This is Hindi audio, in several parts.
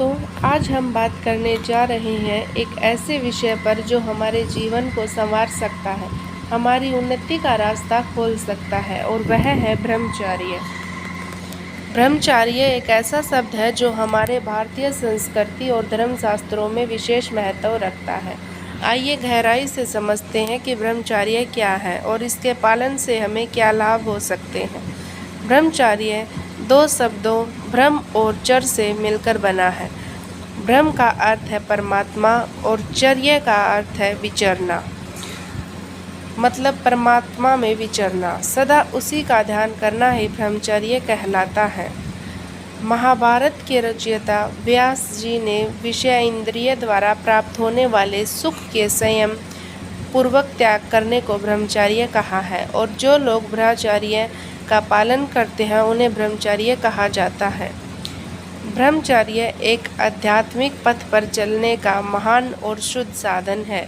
दोस्तों, आज हम बात करने जा रहे हैं एक ऐसे विषय पर जो हमारे जीवन को संवार सकता है, हमारी उन्नति का रास्ता खोल सकता है और वह है ब्रह्मचर्य। ब्रह्मचर्य एक ऐसा शब्द है जो हमारे भारतीय संस्कृति और धर्मशास्त्रों में विशेष महत्व रखता है। आइए गहराई से समझते हैं कि ब्रह्मचर्य क्या है और इसके पालन से हमें क्या लाभ हो सकते हैं। ब्रह्मचर्य दो शब्दों ब्रह्म और चर्य से मिलकर बना है। ब्रह्म का अर्थ है परमात्मा और चर्य का अर्थ है विचरना, मतलब परमात्मा में विचरना, सदा उसी का ध्यान करना ही ब्रह्मचर्य कहलाता है। महाभारत के रचयिता व्यास जी ने विषय इंद्रिय द्वारा प्राप्त होने वाले सुख के संयम पूर्वक त्याग करने को ब्रह्मचर्य कहा है और जो लोग ब्रह्मचर्य का पालन करते हैं उन्हें ब्रह्मचर्य कहा जाता है। ब्रह्मचर्य एक आध्यात्मिक पथ पर चलने का महान और शुद्ध साधन है।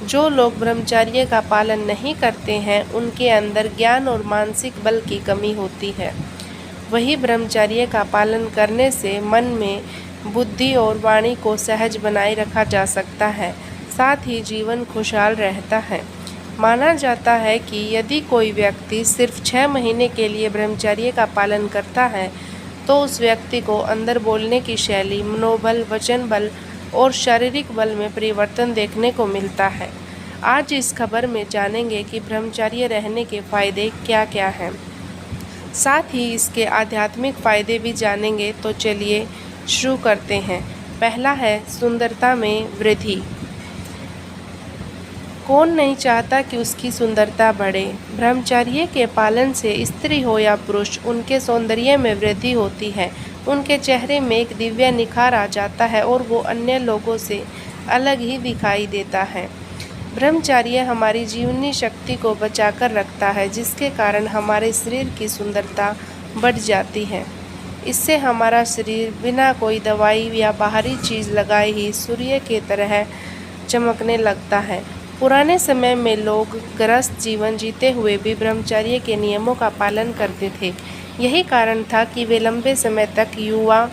जो लोग ब्रह्मचर्य का पालन नहीं करते हैं उनके अंदर ज्ञान और मानसिक बल की कमी होती है। वही ब्रह्मचर्य का पालन करने से मन में बुद्धि और वाणी को सहज बनाए रखा जा सकता है, साथ ही जीवन खुशहाल रहता है। माना जाता है कि यदि कोई व्यक्ति सिर्फ 6 महीने के लिए ब्रह्मचर्य का पालन करता है तो उस व्यक्ति को अंदर बोलने की शैली, मनोबल, वचन बल और शारीरिक बल में परिवर्तन देखने को मिलता है। आज इस खबर में जानेंगे कि ब्रह्मचर्य रहने के फायदे क्या क्या हैं, साथ ही इसके आध्यात्मिक फायदे भी जानेंगे। तो चलिए शुरू करते हैं। पहला है सुंदरता में वृद्धि। कौन नहीं चाहता कि उसकी सुंदरता बढ़े। ब्रह्मचर्य के पालन से स्त्री हो या पुरुष, उनके सौंदर्य में वृद्धि होती है। उनके चेहरे में एक दिव्य निखार आ जाता है और वो अन्य लोगों से अलग ही दिखाई देता है। ब्रह्मचर्य हमारी जीवनी शक्ति को बचाकर रखता है, जिसके कारण हमारे शरीर की सुंदरता बढ़ जाती है। इससे हमारा शरीर बिना कोई दवाई या बाहरी चीज़ लगाए ही सूर्य की तरह चमकने लगता है। पुराने समय में लोग गृहस्थ जीवन जीते हुए भी ब्रह्मचर्य के नियमों का पालन करते थे। यही कारण था कि वे लंबे समय तक युवा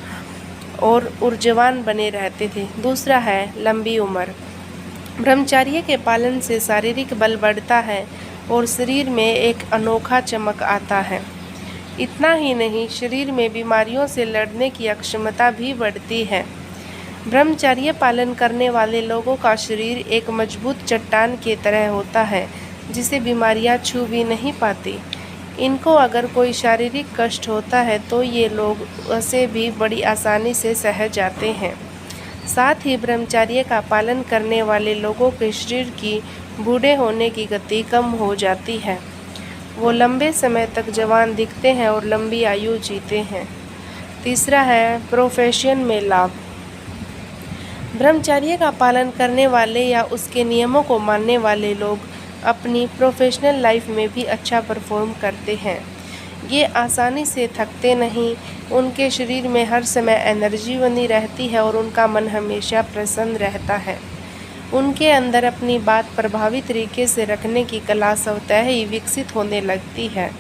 और ऊर्जावान बने रहते थे। दूसरा है लंबी उम्र। ब्रह्मचर्य के पालन से शारीरिक बल बढ़ता है और शरीर में एक अनोखा चमक आता है। इतना ही नहीं, शरीर में बीमारियों से लड़ने की क्षमता भी बढ़ती है। ब्रह्मचर्य पालन करने वाले लोगों का शरीर एक मजबूत चट्टान की तरह होता है, जिसे बीमारियां छू भी नहीं पाती। इनको अगर कोई शारीरिक कष्ट होता है तो ये लोग उसे भी बड़ी आसानी से सह जाते हैं। साथ ही ब्रह्मचर्य का पालन करने वाले लोगों के शरीर की बूढ़े होने की गति कम हो जाती है। वो लंबे समय तक जवान दिखते हैं और लंबी आयु जीते हैं। तीसरा है प्रोफेशन में लाभ। ब्रह्मचर्य का पालन करने वाले या उसके नियमों को मानने वाले लोग अपनी प्रोफेशनल लाइफ में भी अच्छा परफॉर्म करते हैं। ये आसानी से थकते नहीं, उनके शरीर में हर समय एनर्जी बनी रहती है और उनका मन हमेशा प्रसन्न रहता है। उनके अंदर अपनी बात प्रभावी तरीके से रखने की कला स्वतः ही विकसित होने लगती है।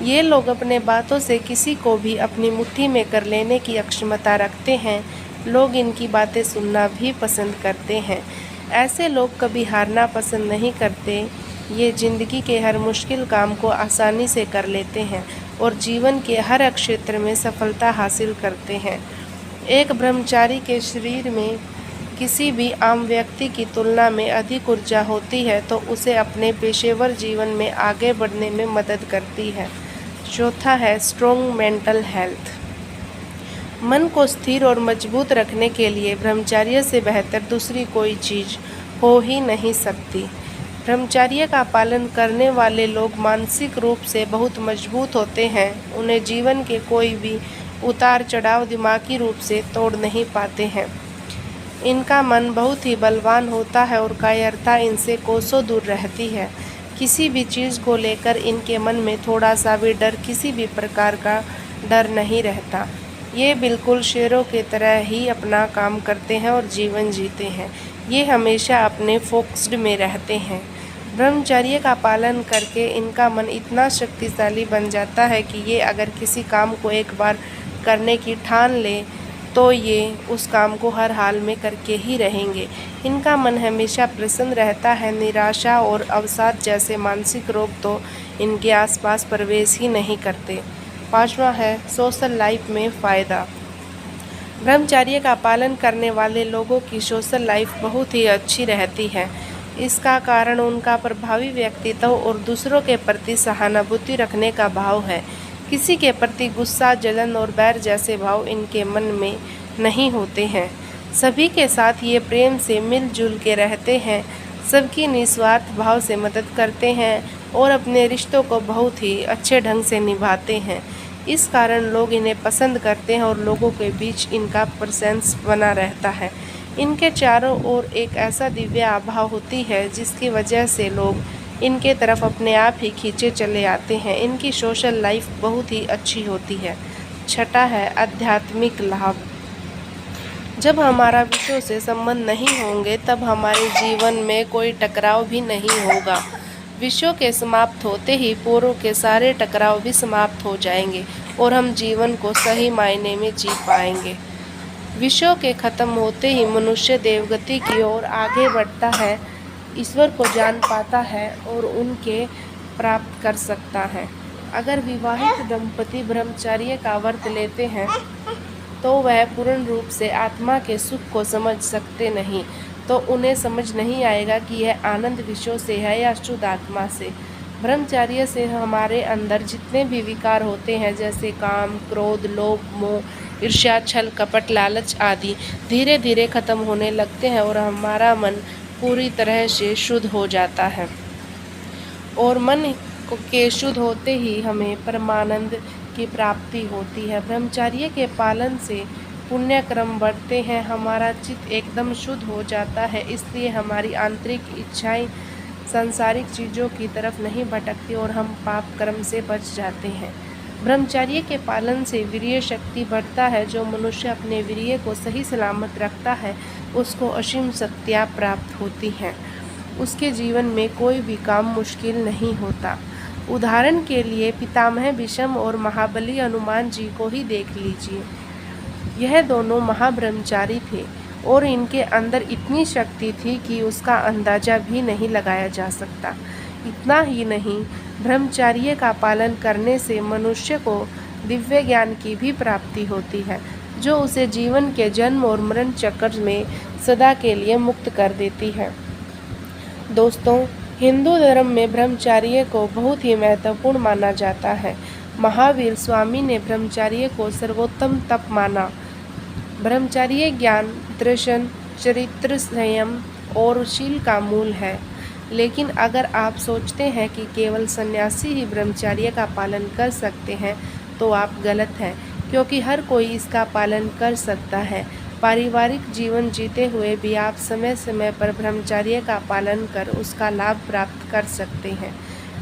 ये लोग अपने बातों से किसी को भी अपनी मुट्ठी में कर लेने की क्षमता रखते हैं। लोग इनकी बातें सुनना भी पसंद करते हैं। ऐसे लोग कभी हारना पसंद नहीं करते। ये जिंदगी के हर मुश्किल काम को आसानी से कर लेते हैं और जीवन के हर क्षेत्र में सफलता हासिल करते हैं। एक ब्रह्मचारी के शरीर में किसी भी आम व्यक्ति की तुलना में अधिक ऊर्जा होती है तो उसे अपने पेशेवर जीवन में आगे बढ़ने में मदद करती है। चौथा है स्ट्रॉन्ग मेंटल हेल्थ। मन को स्थिर और मजबूत रखने के लिए ब्रह्मचर्य से बेहतर दूसरी कोई चीज़ हो ही नहीं सकती। ब्रह्मचर्य का पालन करने वाले लोग मानसिक रूप से बहुत मजबूत होते हैं। उन्हें जीवन के कोई भी उतार चढ़ाव दिमागी रूप से तोड़ नहीं पाते हैं। इनका मन बहुत ही बलवान होता है और कायरता इनसे कोसों दूर रहती है। किसी भी चीज़ को लेकर इनके मन में थोड़ा सा भी डर, किसी भी प्रकार का डर नहीं रहता। ये बिल्कुल शेरों की तरह ही अपना काम करते हैं और जीवन जीते हैं। ये हमेशा अपने फोकस्ड में रहते हैं। ब्रह्मचर्य का पालन करके इनका मन इतना शक्तिशाली बन जाता है कि ये अगर किसी काम को एक बार करने की ठान ले तो ये उस काम को हर हाल में करके ही रहेंगे। इनका मन हमेशा प्रसन्न रहता है। निराशा और अवसाद जैसे मानसिक रोग तो इनके आसपास प्रवेश ही नहीं करते। 5वां है सोशल लाइफ में फ़ायदा। ब्रह्मचर्य का पालन करने वाले लोगों की सोशल लाइफ बहुत ही अच्छी रहती है। इसका कारण उनका प्रभावी व्यक्तित्व और दूसरों के प्रति सहानुभूति रखने का भाव है। किसी के प्रति गुस्सा, जलन और बैर जैसे भाव इनके मन में नहीं होते हैं। सभी के साथ ये प्रेम से मिलजुल के रहते हैं, सबकी निस्वार्थ भाव से मदद करते हैं और अपने रिश्तों को बहुत ही अच्छे ढंग से निभाते हैं। इस कारण लोग इन्हें पसंद करते हैं और लोगों के बीच इनका प्रेजेंस बना रहता है। इनके चारों ओर एक ऐसा दिव्य आभा होती है जिसकी वजह से लोग इनके तरफ अपने आप ही खींचे चले आते हैं। इनकी सोशल लाइफ बहुत ही अच्छी होती है। 6वां है आध्यात्मिक लाभ। जब हमारा विषयों से संबंध नहीं होंगे तब हमारे जीवन में कोई टकराव भी नहीं होगा। विषयों के समाप्त होते ही पूर्व के सारे टकराव भी समाप्त हो जाएंगे और हम जीवन को सही मायने में जी पाएंगे। विषयों के खत्म होते ही मनुष्य देवगति की ओर आगे बढ़ता है, ईश्वर को जान पाता है और उनके प्राप्त कर सकता है। अगर विवाहित दंपति ब्रह्मचर्य का व्रत लेते हैं तो वह पूर्ण रूप से आत्मा के सुख को समझ सकते नहीं, तो उन्हें समझ नहीं आएगा कि यह आनंद विषयों से है या शुद्ध आत्मा से। ब्रह्मचर्य से हमारे अंदर जितने भी विकार होते हैं जैसे काम, क्रोध, लोभ, मोह, ईर्ष्या, छल, कपट, लालच आदि धीरे धीरे खत्म होने लगते हैं और हमारा मन पूरी तरह से शुद्ध हो जाता है। और मन के शुद्ध होते ही हमें परमानंद की प्राप्ति होती है। ब्रह्मचर्य के पालन से पुण्य क्रम बढ़ते हैं, हमारा चित्त एकदम शुद्ध हो जाता है, इसलिए हमारी आंतरिक इच्छाएं सांसारिक चीज़ों की तरफ नहीं भटकती और हम पाप कर्म से बच जाते हैं। ब्रह्मचर्य के पालन से वीर्य शक्ति बढ़ता है। जो मनुष्य अपने वीर्य को सही सलामत रखता है उसको असीम शक्तियाँ प्राप्त होती हैं। उसके जीवन में कोई भी काम मुश्किल नहीं होता। उदाहरण के लिए पितामह भीष्म और महाबली हनुमान जी को ही देख लीजिए। यह दोनों महाब्रह्मचारी थे और इनके अंदर इतनी शक्ति थी कि उसका अंदाजा भी नहीं लगाया जा सकता। इतना ही नहीं, ब्रह्मचर्य का पालन करने से मनुष्य को दिव्य ज्ञान की भी प्राप्ति होती है, जो उसे जीवन के जन्म और मरण चक्र में सदा के लिए मुक्त कर देती है। दोस्तों, हिंदू धर्म में ब्रह्मचर्य को बहुत ही महत्वपूर्ण माना जाता है। महावीर स्वामी ने ब्रह्मचर्य को सर्वोत्तम तप माना। ब्रह्मचर्य ज्ञान, दर्शन, चरित्र, संयम और शील का मूल है। लेकिन अगर आप सोचते हैं कि केवल सन्यासी ही ब्रह्मचर्य का पालन कर सकते हैं तो आप गलत हैं, क्योंकि हर कोई इसका पालन कर सकता है। पारिवारिक जीवन जीते हुए भी आप समय समय पर ब्रह्मचर्य का पालन कर उसका लाभ प्राप्त कर सकते हैं।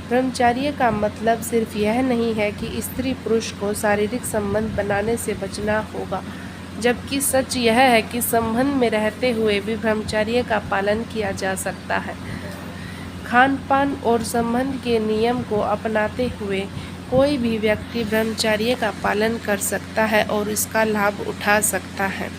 ब्रह्मचर्य का मतलब सिर्फ यह नहीं है कि स्त्री पुरुष को शारीरिक संबंध बनाने से बचना होगा, जबकि सच यह है कि संबंध में रहते हुए भी ब्रह्मचर्य का पालन किया जा सकता है। खान पान और संबंध के नियम को अपनाते हुए कोई भी व्यक्ति ब्रह्मचर्य का पालन कर सकता है और इसका लाभ उठा सकता है।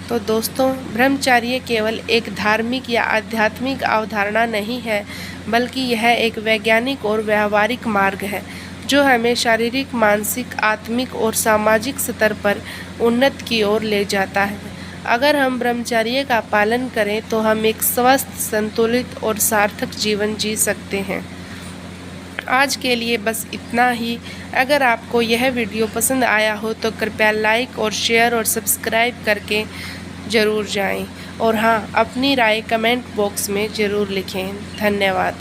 तो दोस्तों, ब्रह्मचर्य केवल एक धार्मिक या आध्यात्मिक अवधारणा नहीं है, बल्कि यह एक वैज्ञानिक और व्यावहारिक मार्ग है जो हमें शारीरिक, मानसिक, आत्मिक और सामाजिक स्तर पर उन्नति की ओर ले जाता है। अगर हम ब्रह्मचर्य का पालन करें तो हम एक स्वस्थ, संतुलित और सार्थक जीवन जी सकते हैं। आज के लिए बस इतना ही। अगर आपको यह वीडियो पसंद आया हो तो कृपया लाइक और शेयर और सब्सक्राइब करके ज़रूर जाएं। और हाँ, अपनी राय कमेंट बॉक्स में ज़रूर लिखें। धन्यवाद।